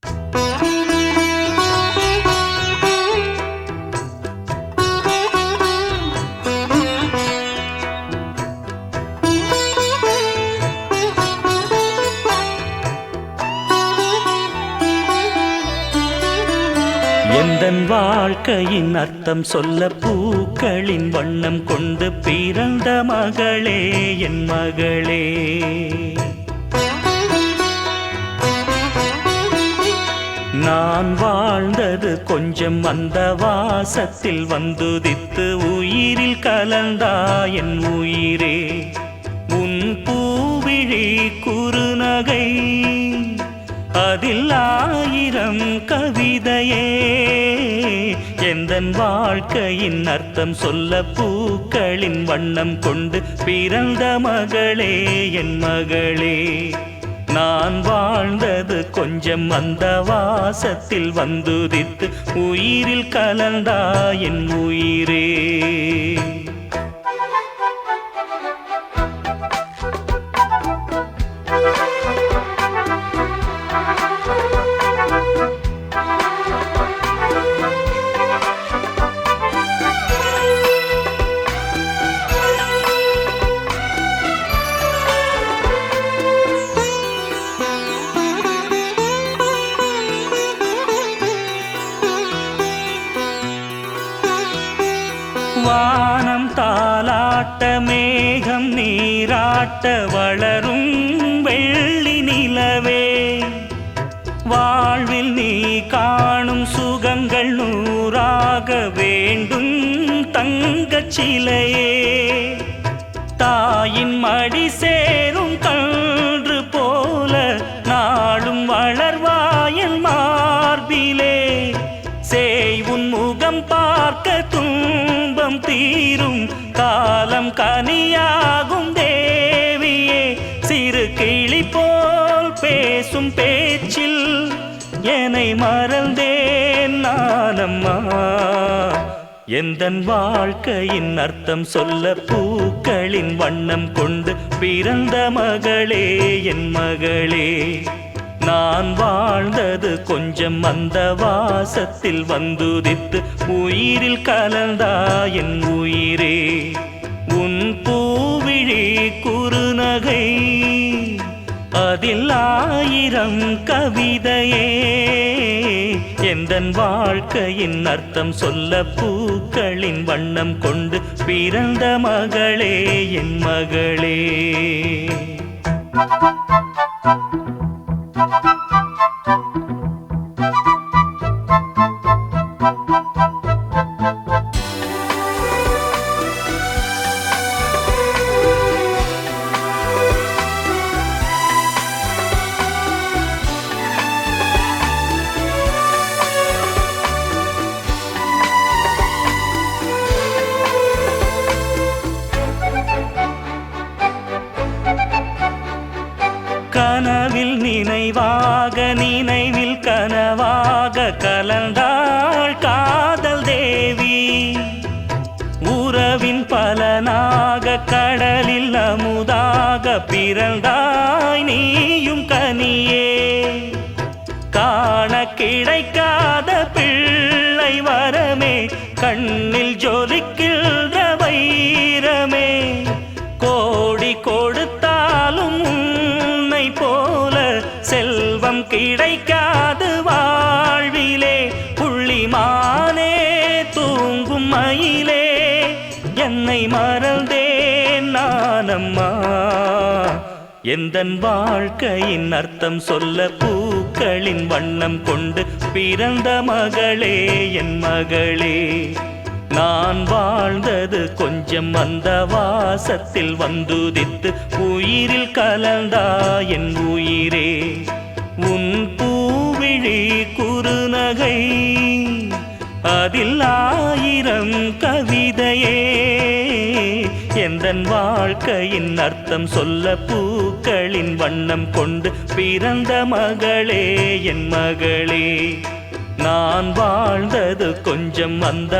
எந்தன் வாழ்க்கையின் அர்த்தம் சொல்ல பூக்களின் வண்ணம் கொண்டு பிறந்த மகளே என் மகளே. நான் வாழ்ந்தது கொஞ்சம் அந்த வாசத்தில் வந்துதித்து உயிரில் கலந்தா என் உயிரே. உன் பூவிழி குறுநகை அதில் ஆயிரம் கவிதையே. எந்தன் வாழ்க்கையின் அர்த்தம் சொல்ல பூக்களின் வண்ணம் கொண்டு பிறந்த மகளே என் மகளே. நான் வாழ்ந்தது கொஞ்சம் அந்த வாசத்தில் வந்துதித்து உயிரில் கலந்தா என் உயிரே. வானம் தாலாட்ட மேகம் நீராட்ட வளரும் வெள்ளி நிலவே. வாழ்வில் நீ காணும் சுகங்கள் நூறாக வேண்டும் தங்கச் சிலையே. தாயின் மடி சேரும் கன்று போல நாளும் வளர்வாயன் மார்பிலே. சேய் உன் முகம் பார்க்க துன்பம் தீரும் காலம் கனியாகும் தேவியே. சிறு கிளி போல் பேசும் பேச்சில் என்னை மறந்தேன் நானம்மா. எந்தன் வாழ்க்கையின் அர்த்தம் சொல்ல பூக்களின் வண்ணம் கொண்டு பிறந்த மகளே என் மகளே. நான் வாழ்ந்தது கொஞ்சம் அந்த வாசத்தில் வந்துதித்து உயிரில் கலந்தா என் உயிரே. உன் பூவிழி குறுநகை அதில் ஆயிரம் கவிதையே. எந்தன் வாழ்க்கையின் அர்த்தம் சொல்ல பூக்களின் வண்ணம் கொண்டு பிறந்த மகளே என் மகளே. கனவில் நினைவாக நினைவில் கனவாக கலந்தாள் காதல் தேவி. உறவின் பலனாக கடலில் அமுதாக பிறந்தாய் நீயும் கனியே. காண கிடைக்காத பிள்ளை வரமே கண்ணில் ஜொலிக்கின்ற வைரமே. கோடி கொடுத்தாலும் போல செல்வம் கிடைக்காது வாழ்விலே. புள்ளிமானே தூங்கும் மயிலே என்னை மறந்தேன் நானம்மா. எந்தன் வாழ்க்கையின் அர்த்தம் சொல்ல பூக்களின் வண்ணம் கொண்டு பிறந்த மகளே என் மகளே. நான் வாழ்ந்தது கொஞ்சம் அந்த வாசத்தில் வந்துதித்து உயிரில் கலந்தா என் உயிரே. உன் பூவிழி குறுநகை அதில் ஆயிரம் கவிதையே. எந்தன் வாழ்க்கையின் அர்த்தம் சொல்ல பூக்களின் வண்ணம் கொண்டு பிறந்த மகளே என் மகளே. நான் வாழ்ந்தது கொஞ்சம் அந்த